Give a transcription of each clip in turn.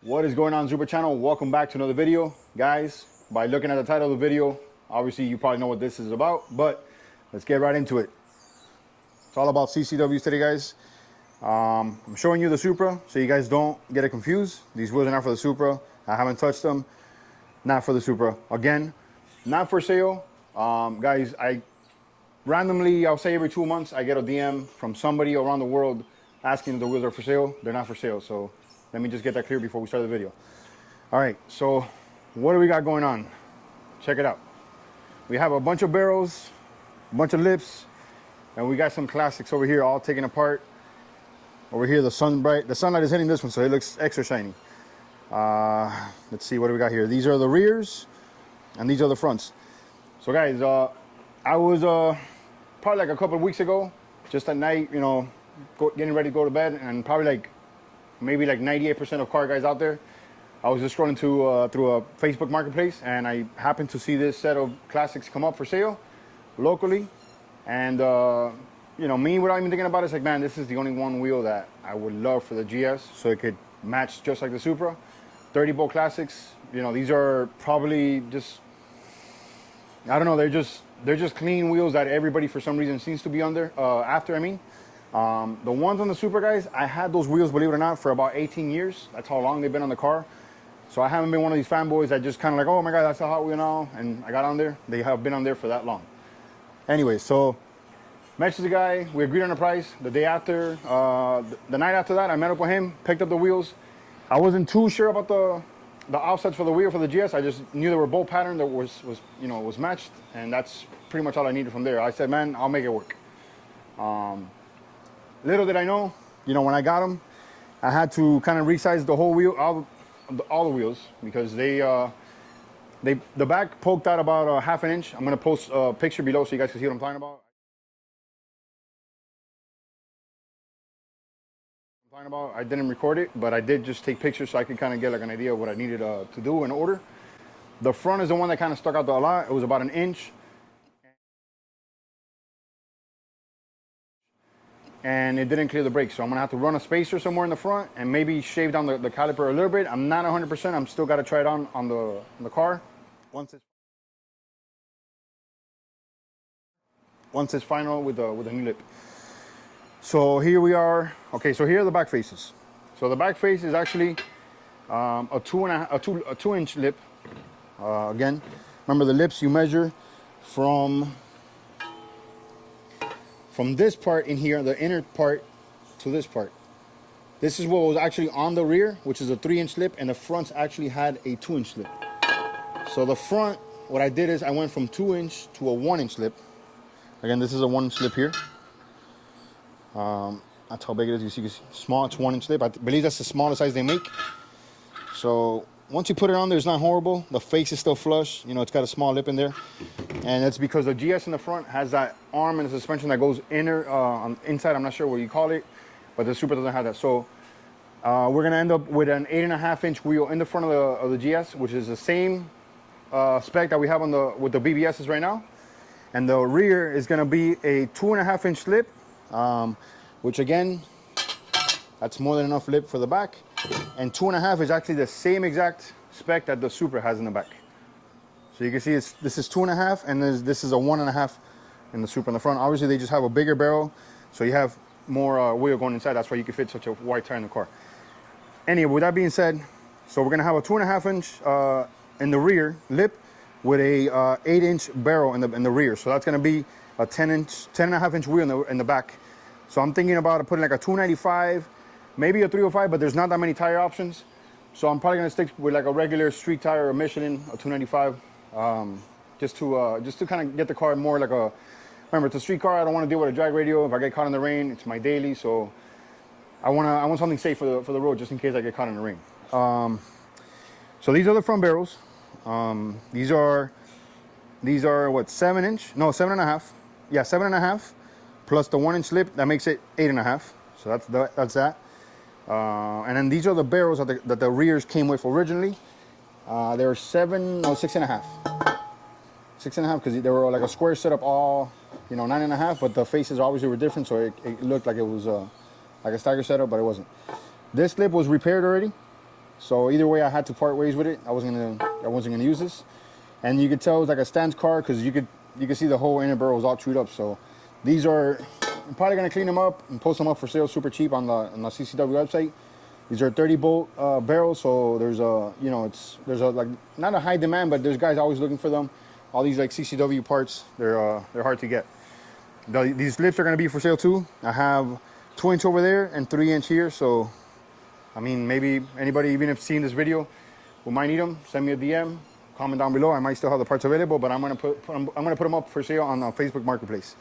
What is going on, Zuber channel? Welcome back to another video. Guys, by looking at the title of the video, obviously you probably know what this is about, but let's get right into it. It's all about CCWs today, guys. I'm showing you the Supra so you guys don't get it confused. These wheels are not for the Supra. I haven't touched them. Not for the Supra. Again, not for sale. Guys, I randomly, I'll say every 2 months, I get a DM from somebody around the world asking if the wheels are for sale. They're not for sale, so let me just get that clear before we start the video. All right, so what do we got going on? Check it out. We have a bunch of barrels, a bunch of lips, and we got some classics over here all taken apart. Over here, the sunlight is hitting this one, so it looks extra shiny. Let's see, what do we got here? These are the rears, and these are the fronts. So guys, I was probably like a couple of weeks ago, just at night, you know, getting ready to go to bed, and probably like maybe like 98% of car guys out there, I was just scrolling through a Facebook marketplace, and I happened to see this set of classics come up for sale locally. And you know, me, without even thinking about it, it's like, man, this is the only one wheel that I would love for the GS, so it could match just like the Supra. 30 bolt classics, you know, these are probably just, I don't know, they're just clean wheels that everybody for some reason seems to be after. I mean, the ones on the Supra, guys, I had those wheels, believe it or not, for about 18 years. That's how long they've been on the car. So I haven't been one of these fanboys that just kind of like, oh my God, that's a Hot Wheel now, and I got on there. They have been on there for that long. Anyway, so messaged the guy, we agreed on the price. The day after, the night after that, I met up with him, picked up the wheels. I wasn't too sure about the offsets for the wheel for the GS. I just knew they were bolt pattern that was matched, and that's pretty much all I needed from there. I said, man, I'll make it work. Little did I know, you know, when I got them, I had to kind of resize the whole wheel, all the wheels, because the back poked out about a half an inch. I'm gonna post a picture below so you guys can see what I'm talking about. I didn't record it, but I did just take pictures so I could kind of get like an idea of what I needed to do in order. The front is the one that kind of stuck out a lot. It was about an inch. And it didn't clear the brakes, so I'm gonna have to run a spacer somewhere in the front and maybe shave down the caliper a little bit. I'm not 100%. I'm still got to try it on the car once it's final with the new lip. So here we are. Okay, so here are the back faces. So the back face is actually a 2 inch lip. Again, remember the lips you measure from this part in here, the inner part, to this part. This is what was actually on the rear, which is a 3 inch lip, and the fronts actually had a 2 inch lip. So the front, what I did is I went from 2 inch to a 1 inch lip. Again, this is a 1 inch lip here. That's how big it is. You see it's small, it's 1 inch lip. I believe that's the smallest size they make. So once you put it on there, it's not horrible. The face is still flush. You know, it's got a small lip in there. And that's because the GS in the front has that arm and the suspension that goes inside. I'm not sure what you call it, but the Supra doesn't have that. So we're gonna end up with an 8.5 inch wheel in the front of the GS, which is the same spec that we have with the BBSs right now. And the rear is gonna be a 2.5 inch lip, which again, that's more than enough lip for the back. And 2.5 is actually the same exact spec that the Supra has in the back. So you can see this is 2.5, and this is a 1.5 in the Supra in the front. Obviously, they just have a bigger barrel, so you have more wheel going inside. That's why you can fit such a wide tire in the car. Anyway, with that being said, so we're gonna have a 2.5 inch in the rear lip with a 8 inch barrel in the rear. So that's gonna be a 10.5 inch wheel in the back. So I'm thinking about putting like a 295, maybe a 305, but there's not that many tire options. So I'm probably gonna stick with like a regular street tire, a Michelin, a 295, just to kind of get the car more like remember, it's a street car. I don't want to deal with a drag radio. If I get caught in the rain, it's my daily. So I want something safe for the road, just in case I get caught in the rain. So these are the front barrels. These are what, 7 inch? No, 7.5. Yeah, 7.5 plus the 1 inch lip. That makes it 8.5. So that's that. And then these are the barrels that the rears came with originally. They're 6.5. 6.5, because they were like a square setup, all, you know, 9.5, but the faces obviously were different, so it looked like it was like a stagger setup, but it wasn't. This lip was repaired already. So either way, I had to part ways with it. I wasn't gonna use this. And you could tell it was like a stance car because you could see the whole inner barrel was all chewed up. So these are, I'm probably gonna clean them up and post them up for sale super cheap on the CCW website. These are 30 bolt barrels, so there's a, you know, there's a, like, not a high demand, but there's guys always looking for them. All these like CCW parts, they're hard to get. These lips are gonna be for sale too. I have 2-inch over there and 3-inch here. So I mean, maybe anybody, even if seeing this video, who might need them, send me a DM, comment down below. I might still have the parts available, but I'm gonna put them up for sale on Facebook Marketplace.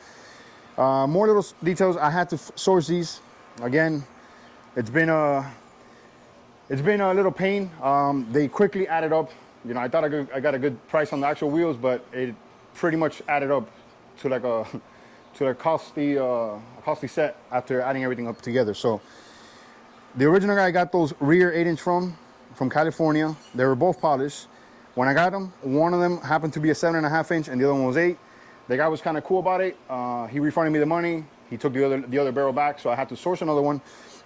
More little details. I had to source these. Again, it's been a little pain. They quickly added up. You know, I thought I got a good price on the actual wheels, but it pretty much added up to like a costly set after adding everything up together. So the original guy I got those rear 8-inch from California. They were both polished. When I got them, one of them happened to be a 7.5-inch and the other one was 8. The guy was kind of cool about it. He refunded me the money. He took the other barrel back, so I had to source another one.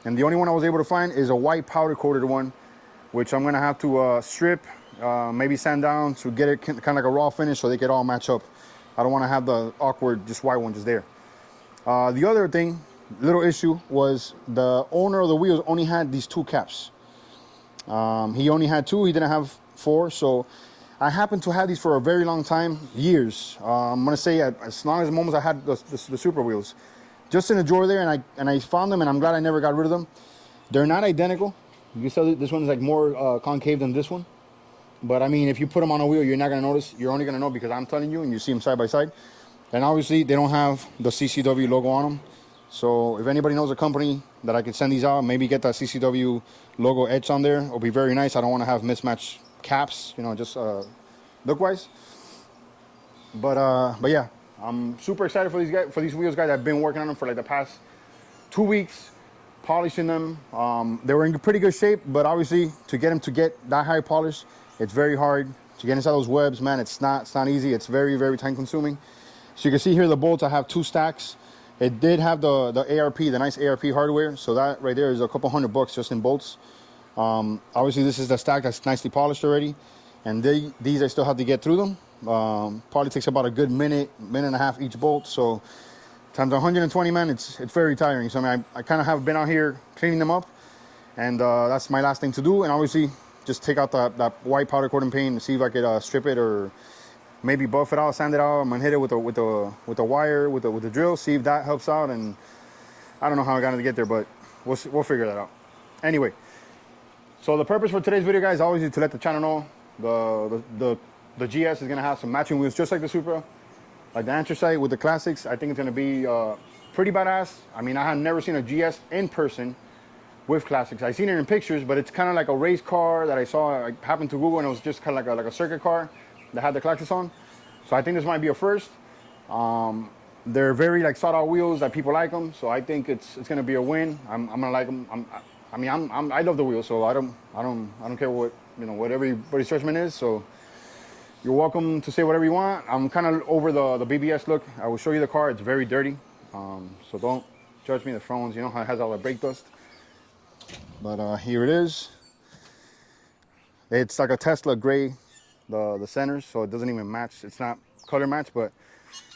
And the only one I was able to find is a white powder coated one, which I'm gonna have to strip, maybe sand down to get it kind of like a raw finish so they could all match up. I don't want to have the awkward just white one just there. The other thing, little issue, was the owner of the wheels only had these 2 caps. He only had 2, he didn't have 4. So I happened to have these for a very long time, years. I'm gonna say as long as the moments I had the super wheels, just in a drawer there, and I found them, and I'm glad I never got rid of them. They're not identical. You can tell this one's like more concave than this one. But I mean, if you put them on a wheel, you're not gonna notice. You're only gonna know because I'm telling you, and you see them side by side. And obviously, they don't have the CCW logo on them. So if anybody knows a company that I could send these out, maybe get that CCW logo etched on there, it'll be very nice. I don't want to have mismatched caps, you know, just look-wise. But yeah, I'm super excited for these wheels, guys. I've been working on them for like the past 2 weeks, polishing them. They were in pretty good shape, but obviously to get them to get that high polish, it's very hard to get inside those webs, man. It's not easy. It's very, very time consuming. So you can see here the bolts. I have 2 stacks. It did have the ARP, the nice ARP hardware. So that right there is a couple $100 just in bolts. Obviously this is the stack that's nicely polished already. And these I still have to get through them. Probably takes about a good minute and a half each bolt. So times 120, man, it's very tiring. So I mean, I kind of have been out here cleaning them up, and that's my last thing to do. And obviously just take out that white powder coating paint and see if I could strip it or maybe buff it out, sand it out. I'm gonna hit it with a wire, with the drill, see if that helps out. And I don't know how I got to get there, but we'll figure that out. Anyway, so the purpose for today's video, guys, always is to let the channel know the GS is gonna have some matching wheels just like the Supra, like the anthracite with the Classics. I think it's gonna be pretty badass. I mean, I have never seen a GS in person with Classics. I've seen it in pictures, but it's kind of like a race car that I saw. I happened to Google, and it was just kind of like a circuit car that had the Classics on. So I think this might be a first. They're very like sought out wheels that people like them. So I think it's gonna be a win. I'm gonna like them. I love the wheels, so I don't care what, you know, what everybody's judgment is. So you're welcome to say whatever you want. I'm kind of over the BBS look. I will show you the car. It's very dirty. So don't judge me. The front ones, you know how it has all that brake dust. But here it is. It's like a Tesla gray, the centers, so it doesn't even match. It's not color match, but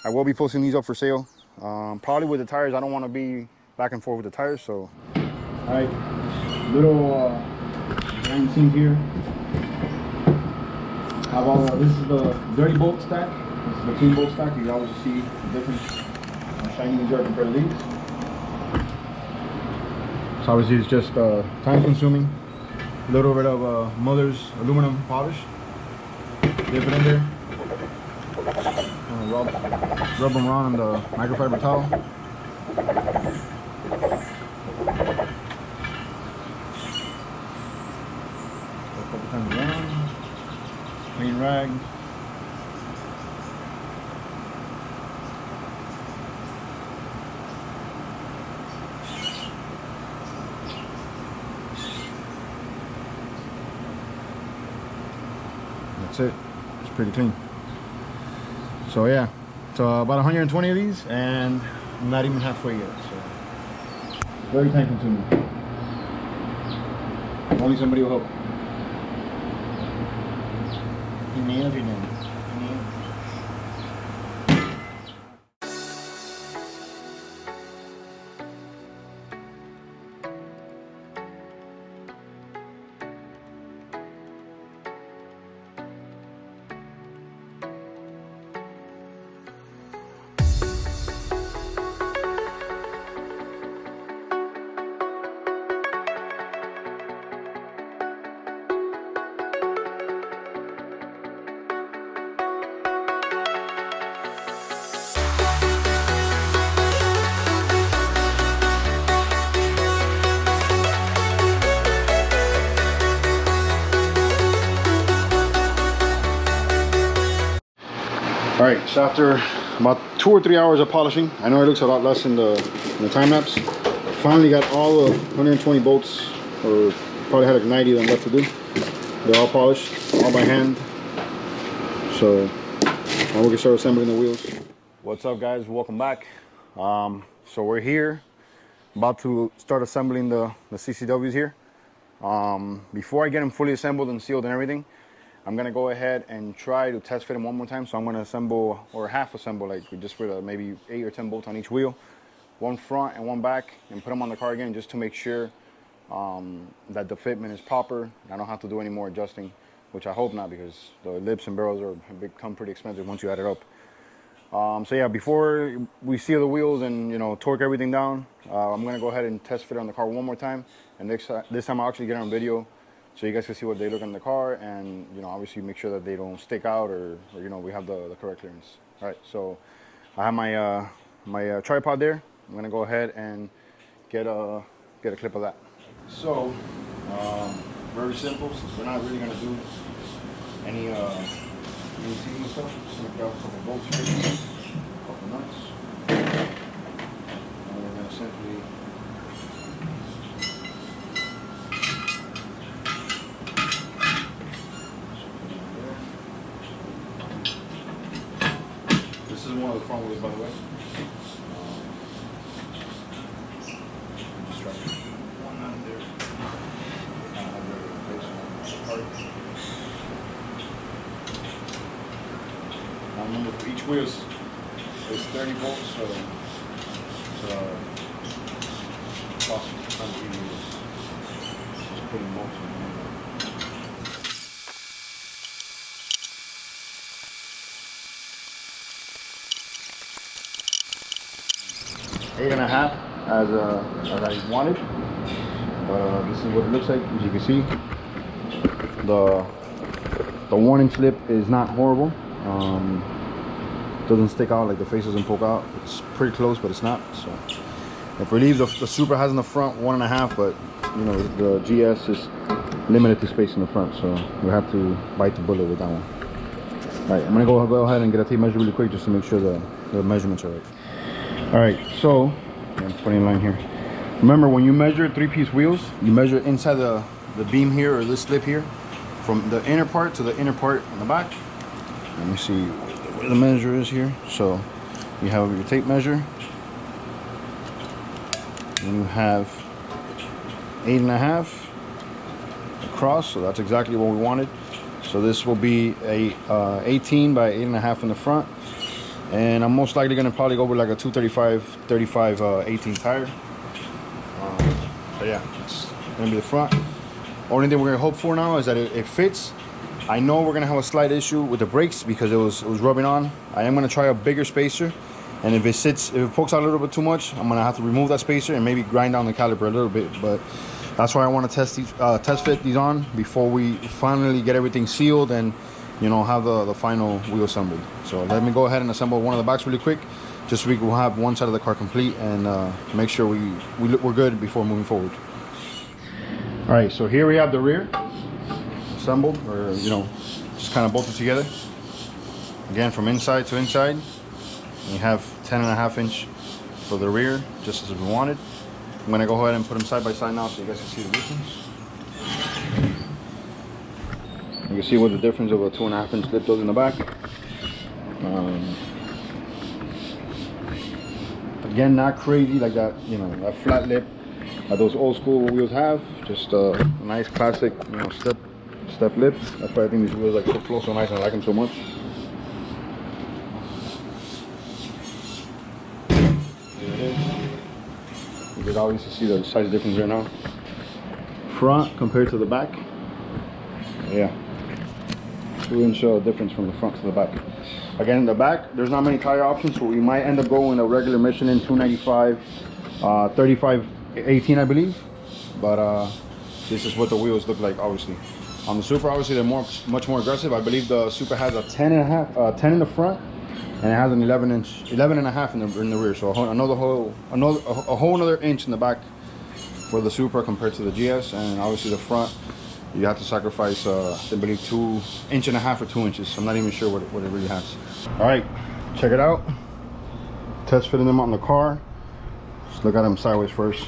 I will be posting these up for sale. Probably with the tires. I don't want to be back and forth with the tires. So, all right, little behind the scenes here. Have all this is the dirty bolt stack. This is the clean bolt stack. You can always see the difference how shiny these are compared to these. So obviously it's just time consuming. A little bit of mother's aluminum polish. Dip it in there. Rub them around on the microfiber towel. A couple times around. Clean rag. That's it. It's pretty clean. So yeah, it's about 120 of these, and I'm not even halfway yet. So very time consuming. Only somebody will help. He nailed it in. All right, so after about 2 or 3 hours of polishing, I know it looks a lot less in the time lapse. Finally got all the 120 bolts, or probably had like 90 of them left to do. They're all polished, all by hand. So now we can start assembling the wheels. What's up, guys? Welcome back. So we're here, about to start assembling the CCWs here. Before I get them fully assembled and sealed and everything, I'm gonna go ahead and try to test fit them one more time. So I'm gonna assemble, or half assemble, like just with maybe 8 or 10 bolts on each wheel, one front and one back, and put them on the car again just to make sure that the fitment is proper. I don't have to do any more adjusting, which I hope not, because the lips and barrels become pretty expensive once you add it up. So yeah, before we seal the wheels and torque everything down, I'm gonna go ahead and test fit on the car one more time, and this time I'll actually get on video, so you guys can see what they look in the car, and obviously make sure that they don't stick out, or we have the correct clearance. All right, so I have my my tripod there. I'm gonna go ahead and get a clip of that. So very simple, since we're not really gonna do any seating stuff. Just gonna grab a couple bolts here, a couple nuts, and we're gonna simply This is one of the front wheels, by the way. Just try to put one on there. Now remember, for each wheel is 30 volts, so it's cost just putting bolts in there. 8.5 as I wanted, but this is what it looks like. As you can see, the 1-inch lip is not horrible. Doesn't stick out, like the face doesn't poke out. It's pretty close, but it's not. So it relieves the Super has in the front 1.5, but the GS is limited to space in the front, so we have to bite the bullet with that one. All right, I'm gonna go ahead and get a tape measure really quick just to make sure the measurements are right. All right, so I'm putting a line here. Remember, when you measure 3-piece wheels, you measure inside the beam here, or this lip here, from the inner part to the inner part on the back. Let me see where the measure is here. So you have your tape measure, and you have 8.5 across, so that's exactly what we wanted. So this will be a 18 by 8.5 in the front. And I'm most likely going to probably go with like a 235 18 tire. So yeah, it's going to be the front. Only thing we're going to hope for now is that it fits. I know we're going to have a slight issue with the brakes because it was rubbing on. I am going to try a bigger spacer, and if it pokes out a little bit too much, I'm going to have to remove that spacer and maybe grind down the caliper a little bit. But that's why I want to test fit these on before we finally get everything sealed and have the final wheel assembled. So let me go ahead and assemble one of the backs really quick, just so we can have one side of the car complete and make sure we're good before moving forward. All right, so here we have the rear assembled, or just kind of bolted together. Again, from inside to inside, we have 10.5 inch for the rear, just as we wanted. I'm gonna go ahead and put them side by side now so you guys can see the difference. You can see what the difference of a 2.5 inch lip does in the back. Again, not crazy like that, that flat lip that those old school wheels have. Just a nice classic, slip step lip. That's why I think these wheels like flow so nice and I like them so much. There it is. You can obviously see the size difference right now. Front compared to the back. Yeah. 2-inch difference from the front to the back. Again, in the back, there's not many tire options, so we might end up going a regular Michelin 295, 3518, I believe. But this is what the wheels look like, obviously. On the Supra, obviously, they're much more aggressive. I believe the Supra has a 10 in the front, and it has an 11 and a half in the rear. So a whole another inch in the back for the Supra compared to the GS, and obviously the front. You have to sacrifice, I believe, 2.5 inches or 2 inches. I'm not even sure what it really has. All right, check it out. Test fitting them out in the car. Just look at them sideways first. You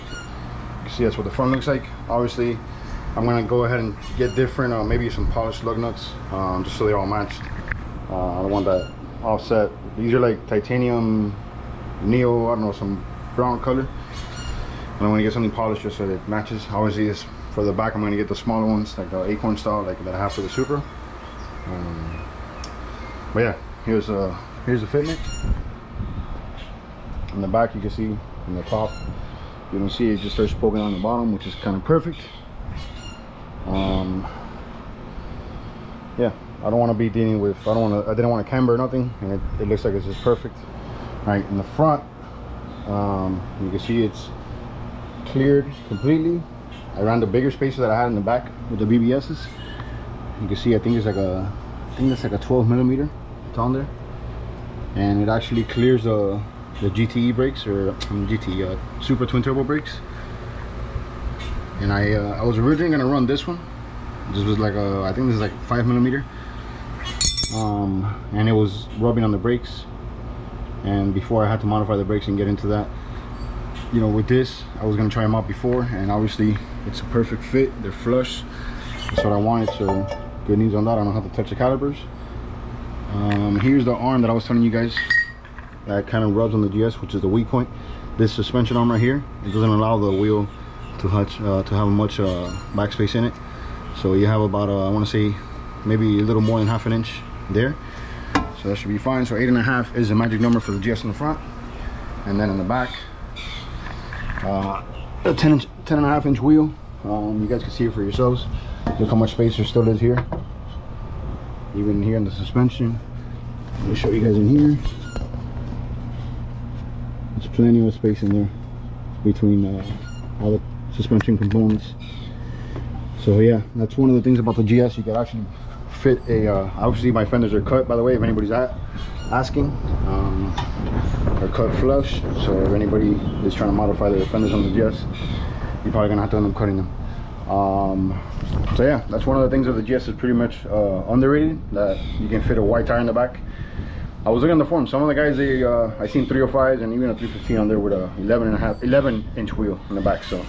can see that's what the front looks like. Obviously, I'm gonna go ahead and get different, maybe some polished lug nuts, just so they all match. I don't want that offset. These are like titanium, neo, I don't know, some brown color. And I want to get something polished just so that it matches. Obviously, this. For the back, I'm going to get the smaller ones, like the acorn style, like that I have for the Supra. But yeah, here's the Fitment. On the back, you can see from the top, you don't see it just starts poking on the bottom, which is kind of perfect. Yeah, I don't want to be dealing with. I didn't want to camber or nothing, and it looks like it's just perfect. All right, in the front, you can see it's cleared completely. I ran the bigger spacer that I had in the back with the BBSs. You can see, I think it's like a 12 millimeter. It's on there, and it actually clears the GTE brakes, or GTE Super Twin Turbo brakes. And I was originally gonna run this one. This was like I think this is like 5 millimeter, and it was rubbing on the brakes. And before I had to modify the brakes and get into that, you know, with this, I was gonna try them out before, and obviously it's a perfect fit. They're flush. That's what I wanted. So good news on that. I don't have to touch the calipers. Here's the arm that I was telling you guys that kind of rubs on the GS, which is the weak point. This suspension arm right here, it doesn't allow the wheel to have much backspace in it. So you have about I want to say maybe a little more than 1/2 inch there. So that should be fine. So 8.5 is the magic number for the GS in the front, and then in the back, a 10.5 inch wheel. You guys can see it for yourselves. Look how much space there still is here, even here in the suspension. Let me show you guys in here. There's plenty of space in there between all the suspension components. So yeah, that's one of the things about the GS. You can actually fit a obviously my fenders are cut, by the way, if anybody's asking. They're cut flush, so if anybody is trying to modify their fenders on the GS, you're probably gonna have to end up cutting them. So yeah, that's one of the things of the GS is pretty much underrated, that you can fit a wide tire in the back. I was looking on the forum, some of the guys, they I seen 305s and even a 315 on there with a 11 inch wheel in the back. So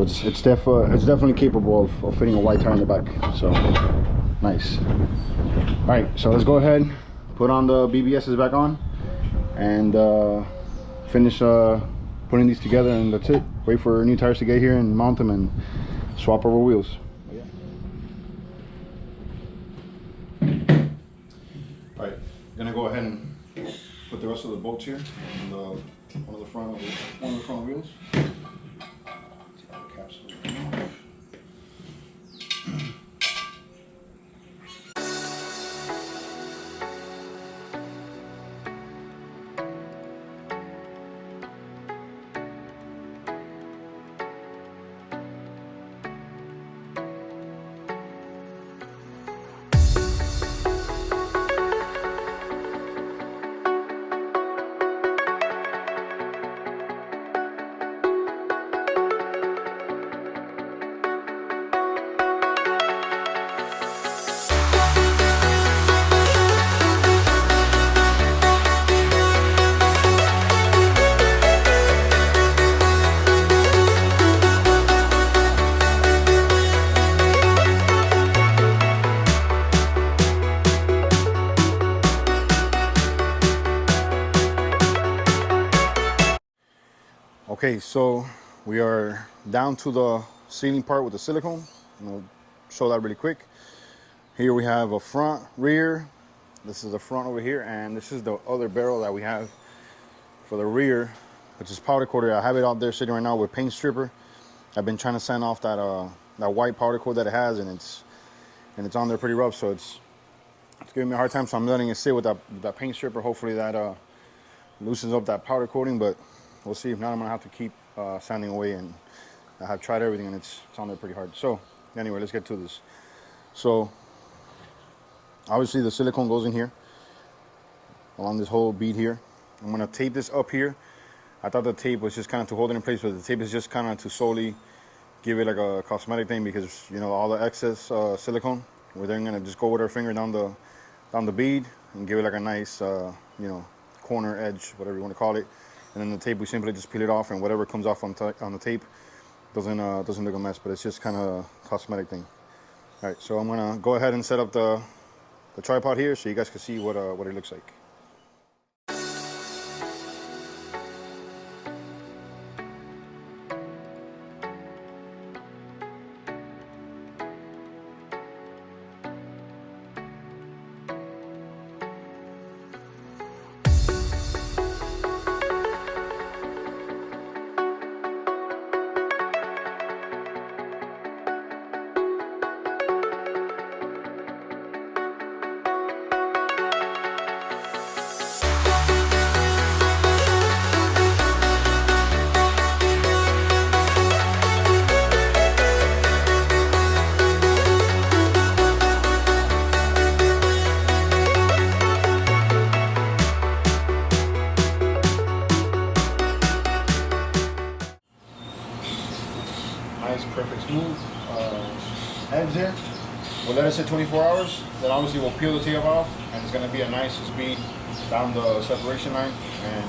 it's definitely capable of fitting a wide tire in the back. So nice. All right, so let's go ahead, put on the BBSs back on, and finish putting these together, and that's it. Wait for new tires to get here and mount them and swap over wheels. All right, gonna go ahead and put the rest of the bolts here on one of the front wheels. Okay, so we are down to the sealing part with the silicone. You know, show that really quick. Here we have a front, rear. This is the front over here, and this is the other barrel that we have for the rear, which is powder coated. I have it out there sitting right now with paint stripper. I've been trying to sand off that white powder coat that it has, and it's on there pretty rough, so it's giving me a hard time. So I'm letting it sit with that paint stripper. Hopefully that loosens up that powder coating, but we'll see. If not, I'm gonna have to keep sanding away, and I have tried everything, and it's on there pretty hard. So anyway, let's get to this. So obviously the silicone goes in here along this whole bead here. I'm gonna tape this up here. I thought the tape was just kind of to hold it in place, but the tape is just kind of to solely give it like a cosmetic thing, because you know, all the excess silicone, we're then gonna just go with our finger down the bead and give it like a nice you know, corner edge, whatever you want to call it. And then the tape, we simply just peel it off, and whatever comes off on the tape doesn't look a mess, but it's just kind of a cosmetic thing. All right, so I'm gonna go ahead and set up the tripod here so you guys can see what it looks like. Nice, perfect, smooth edge there. We'll let it sit 24 hours. Then obviously we'll peel the tape off, and it's going to be a nice speed down the separation line, and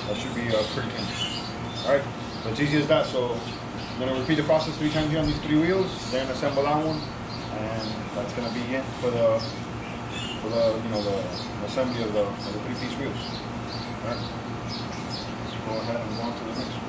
that should be pretty clean. All right, so it's easy as that. So I'm going to repeat the process 3 times here on these 3 wheels, then assemble that one, and that's going to be it for the you know, the assembly of the 3-piece wheels. All right, let's go ahead and go on to the next one.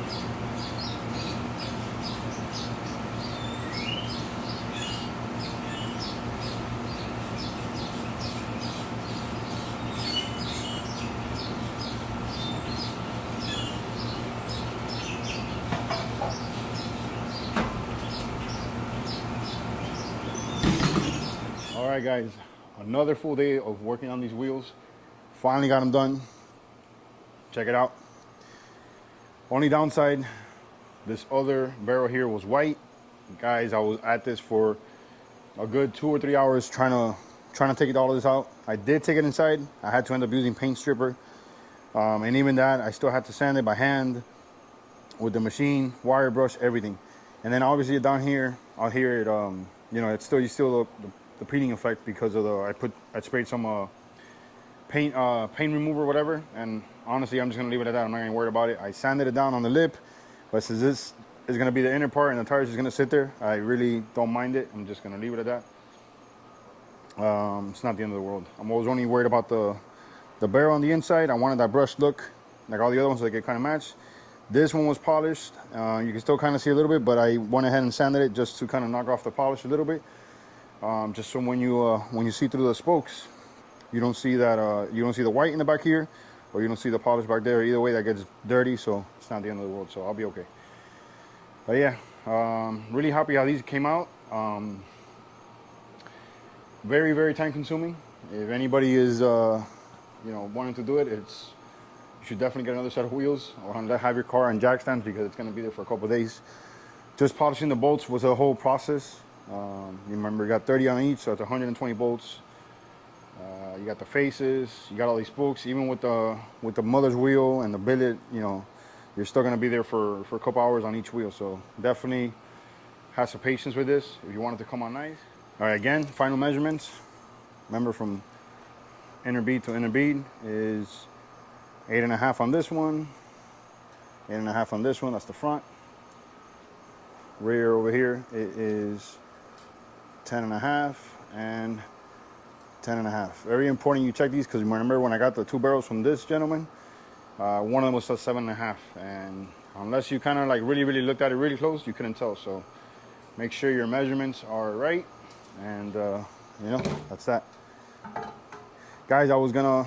All right, guys, another full day of working on these wheels. Finally got them done. Check it out. Only downside, this other barrel here was white. Guys, I was at this for a good 2 or 3 hours trying to take all of this out. I did take it inside. I had to end up using paint stripper, and even that, I still had to sand it by hand with the machine, wire brush, everything. And then obviously down here, out here, you know, it's still the peeling effect because of I sprayed some paint remover, whatever. And honestly, I'm just gonna leave it at that. I'm not gonna worry about it. I sanded it down on the lip, but since this is gonna be the inner part and the tires is gonna sit there, I really don't mind it. I'm just gonna leave it at that. It's not the end of the world. I was only worried about the barrel on the inside. I wanted that brushed look, like all the other ones, so they could kind of match. This one was polished. You can still kind of see a little bit, but I went ahead and sanded it just to kind of knock off the polish a little bit. Just so when you see through the spokes, you don't see that you don't see the white in the back here, or you don't see the polish back there. Either way, that gets dirty, so it's not the end of the world. So I'll be okay. But yeah, really happy how these came out. Very, very time consuming. If anybody is you know, wanting to do it, you should definitely get another set of wheels, or have your car on jack stands, because it's going to be there for a couple of days. Just polishing the bolts was a whole process. You remember, you got 30 on each, so it's 120 bolts. You got the faces, you got all these spokes. Even with the mother's wheel and the billet, you know, you're still gonna be there for a couple hours on each wheel. So definitely have some patience with this if you want it to come out nice. All right, again, final measurements. Remember, from inner bead to inner bead is 8.5 on this one, 8.5 on this one. That's the front. Rear over here, it is 10.5 and 10.5. Very important you check these, because remember when I got the 2 barrels from this gentleman, one of them was 7.5, and unless you kind of like really looked at it really close, you couldn't tell. So make sure your measurements are right. And you know, that's that. Guys, I was gonna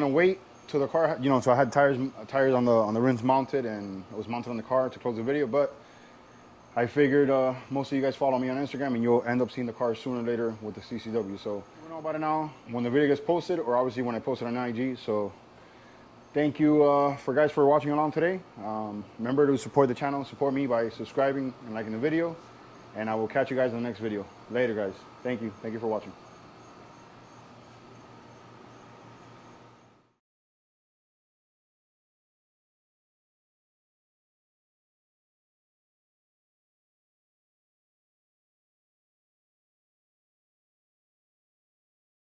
wait till the car, you know, so I had tires on the rims mounted, and it was mounted on the car to close the video. But I figured most of you guys follow me on Instagram, and you'll end up seeing the car sooner or later with the CCW. So you know about it now when the video gets posted, or obviously when I post it on IG. So thank you for watching along today. Remember to support the channel, support me by subscribing and liking the video, and I will catch you guys in the next video. Later, guys. Thank you for watching.